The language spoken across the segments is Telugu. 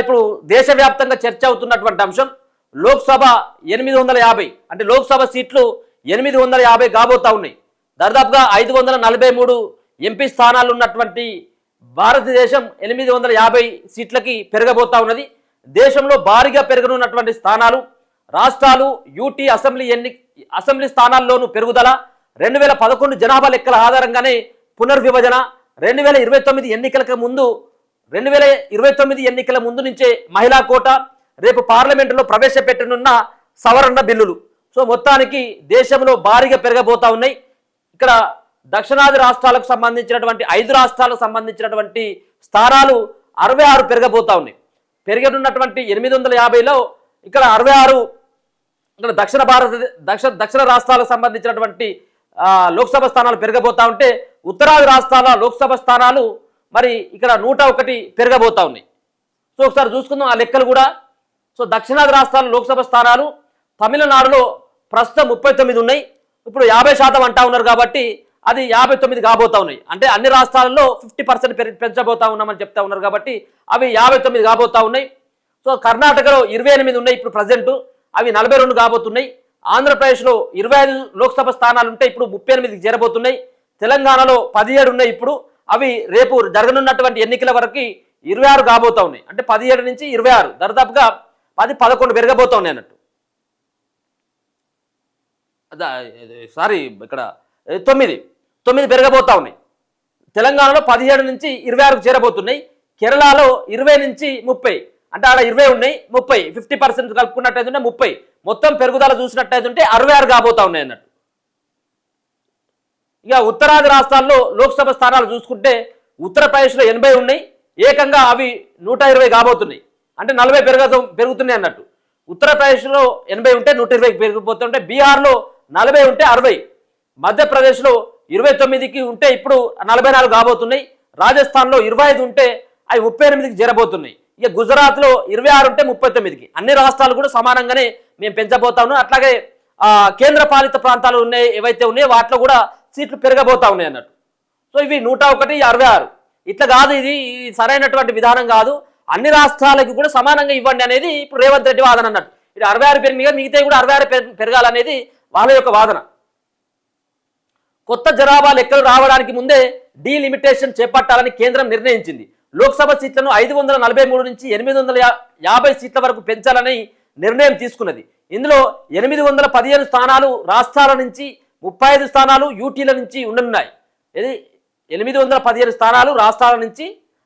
ఇప్పుడు దేశవ్యాప్తంగా చర్చ అవుతున్నటువంటి అంశం లోక్సభ 850 అంటే లోక్సభ సీట్లు 850 కాబోతా ఉన్నాయి. దాదాపుగా 543 ఎంపీ స్థానాలు ఉన్నటువంటి భారతదేశం 850 సీట్లకి పెరగబోతా ఉన్నది. దేశంలో భారీగా పెరగనున్నటువంటి స్థానాలు రాష్ట్రాలు యూటీ అసెంబ్లీ స్థానాల్లోనూ పెరుగుదల, 2011 జనాభా లెక్కల ఆధారంగానే పునర్విభజన, 2029 ఎన్నికల ముందు నుంచే మహిళా కోట, రేపు పార్లమెంటులో ప్రవేశపెట్టనున్న సవరణ బిల్లులు. సో మొత్తానికి దేశంలో భారీగా పెరగబోతా ఉన్నాయి. ఇక్కడ దక్షిణాది రాష్ట్రాలకు సంబంధించినటువంటి 5 రాష్ట్రాలకు సంబంధించినటువంటి స్థానాలు 66 పెరగబోతా ఉన్నాయి. పెరిగనున్నటువంటి 850లో ఇక్కడ 66 ఇక్కడ దక్షిణ రాష్ట్రాలకు సంబంధించినటువంటి లోక్సభ స్థానాలు పెరగబోతా ఉంటే ఉత్తరాది రాష్ట్రాల లోక్సభ స్థానాలు మరి ఇక్కడ 101 పెరగబోతా ఉన్నాయి. సో ఒకసారి చూసుకుందాం ఆ లెక్కలు కూడా. సో దక్షిణాది రాష్ట్రాల లోక్సభ స్థానాలు తమిళనాడులో ప్రస్తుతం 39 ఉన్నాయి. ఇప్పుడు 50% అంటా ఉన్నారు కాబట్టి అది 59 కాబోతా ఉన్నాయి. అంటే అన్ని రాష్ట్రాలలో 50% పెంచబోతా ఉన్నామని చెప్తా ఉన్నారు కాబట్టి అవి 59 కాబోతా ఉన్నాయి. సో కర్ణాటకలో 28 ఉన్నాయి ఇప్పుడు ప్రజెంట్, అవి 42 కాబోతున్నాయి. ఆంధ్రప్రదేశ్లో 25 లోక్సభ స్థానాలు ఉంటే ఇప్పుడు 38కి చేరబోతున్నాయి. తెలంగాణలో 17 ఉన్నాయి ఇప్పుడు, అవి రేపు జరగనున్నటువంటి ఎన్నికల వరకు 26 కాబోతా ఉన్నాయి. అంటే 17 నుంచి 26 దాదాపుగా 10-11 పెరగబోతా ఉన్నాయి అన్నట్టు. సారీ ఇక్కడ 9 పెరగబోతా ఉన్నాయి. తెలంగాణలో 17 నుంచి 26కు చేరబోతున్నాయి. కేరళలో 20 నుంచి 30 అంటే ఆడ 20 ఉన్నాయి, 30 50% కలుపుకున్నట్టయితే 30 మొత్తం పెరుగుదల చూసినట్టయితే 66 కాబోతా ఉన్నాయి అన్నట్టు. ఇక ఉత్తరాది రాష్ట్రాల్లో లోక్సభ స్థానాలు చూసుకుంటే ఉత్తరప్రదేశ్లో 80 ఉన్నాయి, ఏకంగా అవి 120 కాబోతున్నాయి. అంటే 40 పెరుగుతున్నాయి అన్నట్టు. ఉత్తరప్రదేశ్లో 80 ఉంటే 120 పెరిగిపోతుంటే, బీహార్లో 40 ఉంటే 60, మధ్యప్రదేశ్లో 29కి ఉంటే ఇప్పుడు 44 కాబోతున్నాయి, రాజస్థాన్లో 25 ఉంటే అవి 38కి చేరబోతున్నాయి. ఇక గుజరాత్లో 26 ఉంటే 39కి. అన్ని రాష్ట్రాలు కూడా సమానంగానే మేము పెంచబోతా ఉన్నాం. అట్లాగే కేంద్ర పాలిత ప్రాంతాలు ఉన్నాయి ఏవైతే ఉన్నాయో వాటిలో కూడా సీట్లు పెరగబోతా ఉన్నాయి అన్నట్టు. సో ఇవి 101, 66 ఇట్లా కాదు, ఇది సరైనటువంటి విధానం కాదు. అన్ని రాష్ట్రాలకు కూడా సమానంగా ఇవ్వండి అనేది ఇప్పుడు రేవంత్ రెడ్డి వాదన అన్నట్టు. ఇది 66 పెరిగిగా మిగతా కూడా 66 పెరగాలనేది వాళ్ళ యొక్క వాదన. కొత్త జనాభా లెక్కలు రావడానికి ముందే డీలిమిటేషన్ చేపట్టాలని కేంద్రం నిర్ణయించింది. లోక్సభ సీట్లను 543 నుంచి 850 సీట్ల వరకు పెంచాలని నిర్ణయం తీసుకున్నది. ఇందులో 815 స్థానాలు రాష్ట్రాల నుంచి, 35 స్థానాలు యూటీల నుంచి ఉండనున్నాయి. ఇది 815 స్థానాలు రాష్ట్రాల నుంచి,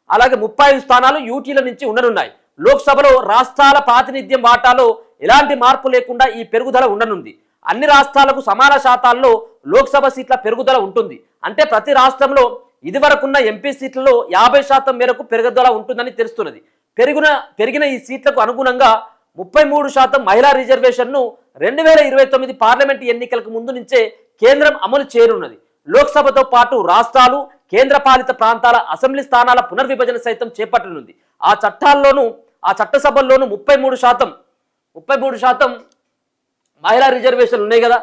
అలాగే 35 స్థానాలు యూటీల నుంచి ఉండనున్నాయి. లోక్సభలో రాష్ట్రాల ప్రాతినిధ్యం వాటాలో ఎలాంటి మార్పు లేకుండా ఈ పెరుగుదల ఉండనుంది. అన్ని రాష్ట్రాలకు సమాన శాతాల్లో లోక్సభ సీట్ల పెరుగుదల ఉంటుంది. అంటే ప్రతి రాష్ట్రంలో ఇదివరకున్న ఎంపీ సీట్లలో 50% మేరకు పెరుగుదల ఉంటుందని తెలుస్తున్నది. పెరిగిన ఈ సీట్లకు అనుగుణంగా 33% మహిళా రిజర్వేషన్ను 2029 పార్లమెంటు ఎన్నికలకు ముందు నుంచే కేంద్రం అమలు చేయనున్నది. లోక్సభతో పాటు రాష్ట్రాలు, కేంద్రపాలిత ప్రాంతాల అసెంబ్లీ స్థానాల పునర్విభజన సైతం చేపట్టనుంది. ఆ చట్టసభల్లోనూ 33% మహిళా రిజర్వేషన్లు ఉన్నాయి కదా.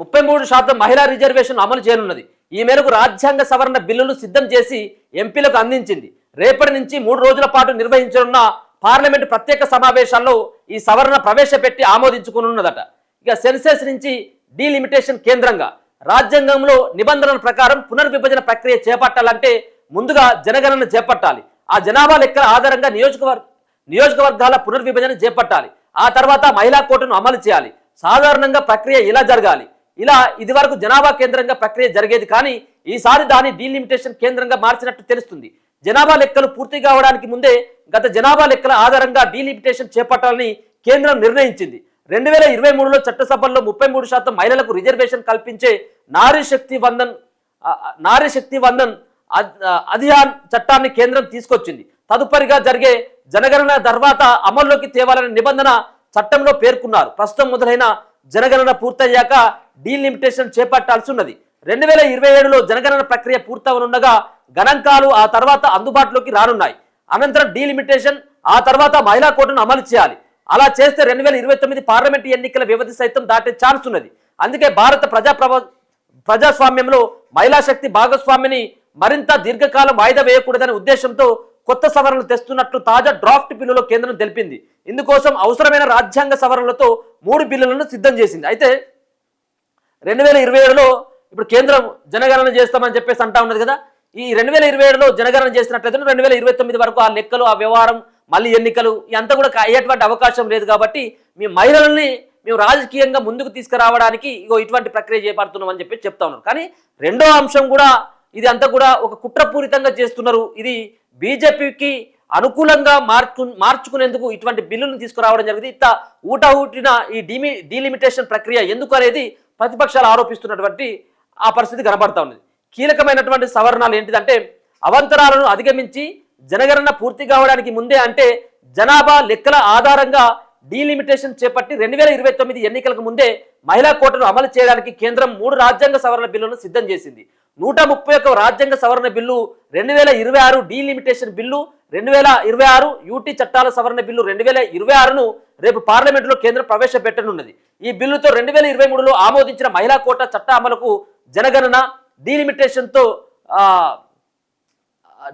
33% మహిళా రిజర్వేషన్ అమలు చేయనున్నది. ఈ మేరకు రాజ్యాంగ సవరణ బిల్లులు సిద్ధం చేసి ఎంపీలకు అందించింది. రేపటి నుంచి 3 రోజుల పాటు నిర్వహించనున్న పార్లమెంటు ప్రత్యేక సమావేశాల్లో ఈ సవరణ ప్రవేశపెట్టి ఆమోదించుకునున్నదట. ఇక సెన్సెస్ నుంచి డీలిమిటేషన్ కేంద్రంగా రాజ్యాంగంలో నిబంధనల ప్రకారం పునర్విభజన ప్రక్రియ చేపట్టాలంటే ముందుగా జనగణన చేపట్టాలి. ఆ జనాభా లెక్కల ఆధారంగా నియోజకవర్గాల పునర్విభజన చేపట్టాలి. ఆ తర్వాత మహిళా కోటాను అమలు చేయాలి. సాధారణంగా ప్రక్రియ ఇలా జరగాలి. ఇలా ఇదివరకు జనాభా కేంద్రంగా ప్రక్రియ జరిగేది, కానీ ఈసారి దాన్ని డీలిమిటేషన్ కేంద్రంగా మార్చినట్టు తెలుస్తుంది. జనాభా లెక్కలు పూర్తి కావడానికి ముందే గత జనాభా లెక్కల ఆధారంగా డీలిమిటేషన్ చేపట్టాలని కేంద్రం నిర్ణయించింది. 2023లో చట్టసభల్లో 33% మహిళలకు రిజర్వేషన్ కల్పించే నారీ శక్తి వందన్ అధియాన్ చట్టాన్ని కేంద్రం తీసుకొచ్చింది. తదుపరిగా జరిగే జనగణన తర్వాత అమల్లోకి తేవాలనే నిబంధన చట్టంలో పేర్కొన్నారు. ప్రస్తుతం మొదలైన జనగణన పూర్తయ్యాక డీలిమిటేషన్ చేపట్టాల్సి ఉన్నది. 2027లో జనగణన ప్రక్రియ పూర్తవనుండగా గణాంకాలు ఆ తర్వాత అందుబాటులోకి రానున్నాయి. అనంతరం డీలిమిటేషన్, ఆ తర్వాత మహిళా కోటాను అమలు చేయాలి. అలా చేస్తే 2029 పార్లమెంటు ఎన్నికల వ్యవధి సైతం దాటే ఛాన్స్ ఉన్నది. అందుకే భారత ప్రజాస్వామ్యంలో మహిళా శక్తి భాగస్వామిని మరింత దీర్ఘకాలం వాయిదా వేయకూడదనే ఉద్దేశంతో కొత్త సవరణలు తెస్తున్నట్లు తాజా డ్రాఫ్ట్ బిల్లులో కేంద్రం తెలిపింది. ఇందుకోసం అవసరమైన రాజ్యాంగ సవరణలతో 3 బిల్లులను సిద్ధం చేసింది. అయితే 2027లో ఇప్పుడు కేంద్రం జనగణన చేస్తామని చెప్పేసి అంటా ఉన్నది కదా. ఈ 2027లో జనగణన చేసినట్లయితే 2029 వరకు ఆ లెక్కలు, ఆ వ్యవహారం, మళ్ళీ ఎన్నికలు ఇదంతా కూడా అయ్యేటువంటి అవకాశం లేదు. కాబట్టి మీ మహిళల్ని మేము రాజకీయంగా ముందుకు తీసుకురావడానికి ఇటువంటి ప్రక్రియ చేపడుతున్నాం అని చెప్పి చెప్తా ఉన్నారు. కానీ రెండో అంశం కూడా ఇది అంతా కూడా ఒక కుట్రపూరితంగా చేస్తున్నారు. ఇది బీజేపీకి అనుకూలంగా మార్చుకునేందుకు ఇటువంటి బిల్లులను తీసుకురావడం జరిగింది. ఊటూటిన ఈ డీలిమిటేషన్ ప్రక్రియ ఎందుకు అనేది ప్రతిపక్షాలు ఆరోపిస్తున్నటువంటి ఆ పరిస్థితి కనబడతా ఉన్నది. కీలకమైనటువంటి సవరణలు ఏంటిదంటే అవంతరాలను అధిగమించి జనగణన పూర్తి కావడానికి ముందే అంటే జనాభా లెక్కల ఆధారంగా డీలిమిటేషన్ చేపట్టి 2029 ఎన్నికలకు ముందే మహిళా కోటాను అమలు చేయడానికి కేంద్రం 3 రాజ్యాంగ సవరణ బిల్లులను సిద్ధం చేసింది. 131 రాజ్యాంగ సవరణ బిల్లు, 2026 డీలిమిటేషన్ బిల్లు, 2026 యూటీ చట్టాల సవరణ బిల్లు 2026ను రేపు పార్లమెంటులో కేంద్రం ప్రవేశపెట్టనున్నది. ఈ బిల్లుతో 2023లో ఆమోదించిన మహిళా కోటా చట్ట అమలుకు జనగణన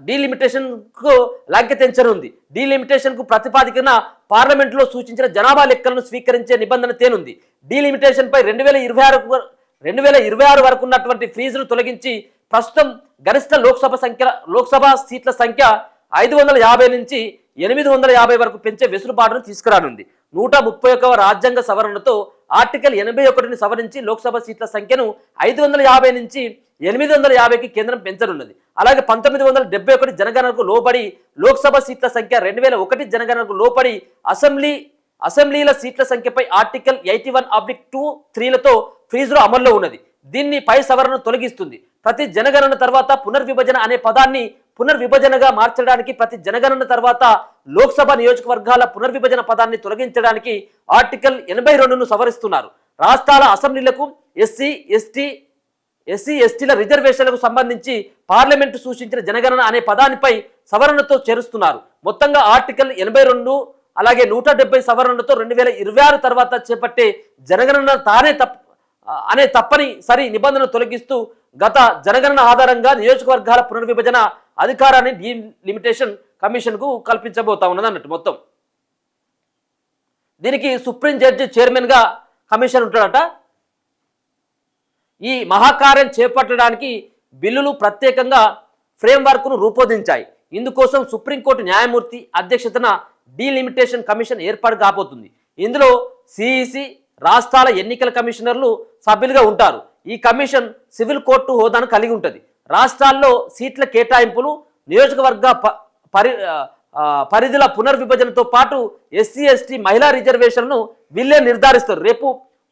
డీలిమిటేషన్కు లంకె తెంచనుంది. డీలిమిటేషన్కు ప్రతిపాదికన పార్లమెంటులో సూచించిన జనాభా లెక్కలను స్వీకరించే నిబంధన తేనుంది. డీలిమిటేషన్పై 2026 వరకు ఉన్నటువంటి ఫ్రీజును తొలగించి ప్రస్తుతం గరిష్ట లోక్సభ సీట్ల సంఖ్య 550 నుంచి 850 వరకు పెంచే వెసులుబాటును తీసుకురానుంది. 131వ రాజ్యాంగ సవరణతో ఆర్టికల్ 81ని సవరించి లోక్సభ సీట్ల సంఖ్యను 550 నుంచి 850కి కేంద్రం పెంచనున్నది. అలాగే 1971 జనగణనకు లోబడి లోక్సభ సీట్ల సంఖ్య 2001 జనగణనకు లోబడి అసెంబ్లీల సీట్ల సంఖ్యపై ఆర్టికల్ 81(2)(3)లతో ఫ్రీజులో అమల్లో ఉన్నది. దీన్ని పై సవరణ తొలగిస్తుంది. ప్రతి జనగణన తర్వాత పునర్విభజన అనే పదాన్ని పునర్విభజనగా మార్చడానికి, ప్రతి జనగణన తర్వాత లోక్సభ నియోజకవర్గాల పునర్విభజన పదాన్ని తొలగించడానికి ఆర్టికల్ 82ను సవరిస్తున్నారు. రాష్ట్రాల అసెంబ్లీలకు ఎస్సీ ఎస్టీల రిజర్వేషన్లకు సంబంధించి పార్లమెంటు సూచించిన జనగణన అనే పదానిపై సవరణతో చేరుస్తున్నారు. మొత్తంగా ఆర్టికల్ 82 అలాగే 170 సవరణలతో 2026 తర్వాత చేపట్టే జనగణన అనే తప్పనిసరి నిబంధనలు తొలగిస్తూ గత జనగణన ఆధారంగా నియోజకవర్గాల పునర్విభజన అధికారాన్ని డీలిమిటేషన్ కమిషన్ కు కల్పించబోతా ఉన్నది అన్నట్టు. మొత్తం దీనికి సుప్రీం జడ్జి చైర్మన్ గా కమిషన్ ఉంటాడట. ఈ మహాకార్యం చేపట్టడానికి బిల్లులు ప్రత్యేకంగా ఫ్రేమ్వర్క్ ను రూపొందించాయి. ఇందుకోసం సుప్రీంకోర్టు న్యాయమూర్తి అధ్యక్షతన డీలిమిటేషన్ కమిషన్ ఏర్పాటు కాబోతుంది. ఇందులో సిఈసి, రాష్ట్రాల ఎన్నికల కమిషనర్లు సభ్యులుగా ఉంటారు. ఈ కమిషన్ సివిల్ కోర్టు హోదాను కలిగి ఉంటుంది. రాష్ట్రాల్లో సీట్ల కేటాయింపులు, నియోజకవర్గ పరిధిల పునర్విభజనతో పాటు ఎస్సీ ఎస్టీ మహిళా రిజర్వేషన్లను వీళ్ళే నిర్ధారిస్తారు. రేపు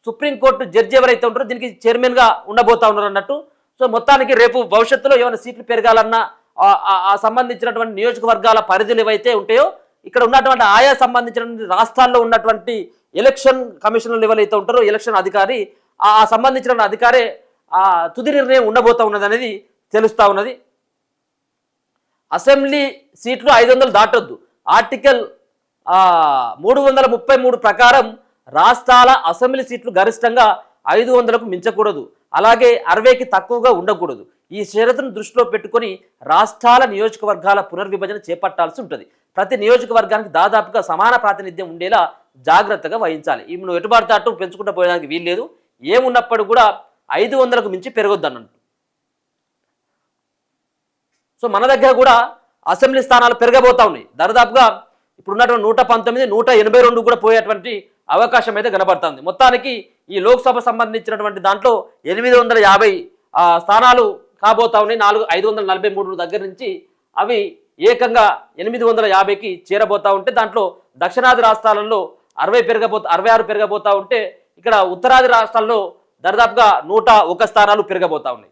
సుప్రీంకోర్టు జడ్జి ఎవరైతే ఉంటారో దీనికి చైర్మన్ గా ఉండబోతా ఉన్నారు అన్నట్టు. సో మొత్తానికి రేపు భవిష్యత్తులో ఏమైనా సీట్లు పెరగాలన్నా ఆ సంబంధించినటువంటి నియోజకవర్గాల పరిధులు ఏవైతే ఉంటాయో ఇక్కడ ఉన్నటువంటి ఆయా సంబంధించినటువంటి రాష్ట్రాల్లో ఉన్నటువంటి ఎలక్షన్ కమిషనర్లు ఎవరైతే ఉంటారో ఎలక్షన్ అధికారి ఆ సంబంధించిన అధికారే తుది నిర్ణయం ఉండబోతా ఉన్నది అనేది తెలుస్తా ఉన్నది. అసెంబ్లీ సీట్లు 500 దాటొద్దు. ఆర్టికల్ 333 ప్రకారం రాష్ట్రాల అసెంబ్లీ సీట్లు గరిష్టంగా 500కు మించకూడదు. అలాగే 60కి తక్కువగా ఉండకూడదు. ఈ షరతును దృష్టిలో పెట్టుకొని రాష్ట్రాల నియోజకవర్గాల పునర్విభజన చేపట్టాల్సి ఉంటుంది. ప్రతి నియోజకవర్గానికి దాదాపుగా సమాన ప్రాతినిధ్యం ఉండేలా జాగ్రత్తగా వహించాలి. ఈ నువ్వు ఎటుబాటు అటు పెంచుకుంటూ పోయడానికి వీల్లేదు. ఏమున్నప్పుడు కూడా 500కు మించి పెరగొద్దు అన్నట్టు. సో మన దగ్గర కూడా అసెంబ్లీ స్థానాలు పెరగబోతా ఉన్నాయి. దాదాపుగా ఇప్పుడు ఉన్నటువంటి 119, 182 కూడా పోయేటువంటి అవకాశం అయితే కనబడుతుంది. మొత్తానికి ఈ లోక్సభ సంబంధించినటువంటి దాంట్లో 850 స్థానాలు కాబోతా ఉన్నాయి. 543 దగ్గర నుంచి అవి ఏకంగా 850కి చేరబోతా ఉంటే దాంట్లో దక్షిణాది రాష్ట్రాలలో 66 పెరగబోతా ఉంటే ఇక్కడ ఉత్తరాది రాష్ట్రాల్లో దాదాపుగా 101 స్థానాలు పెరగబోతా ఉన్నాయి.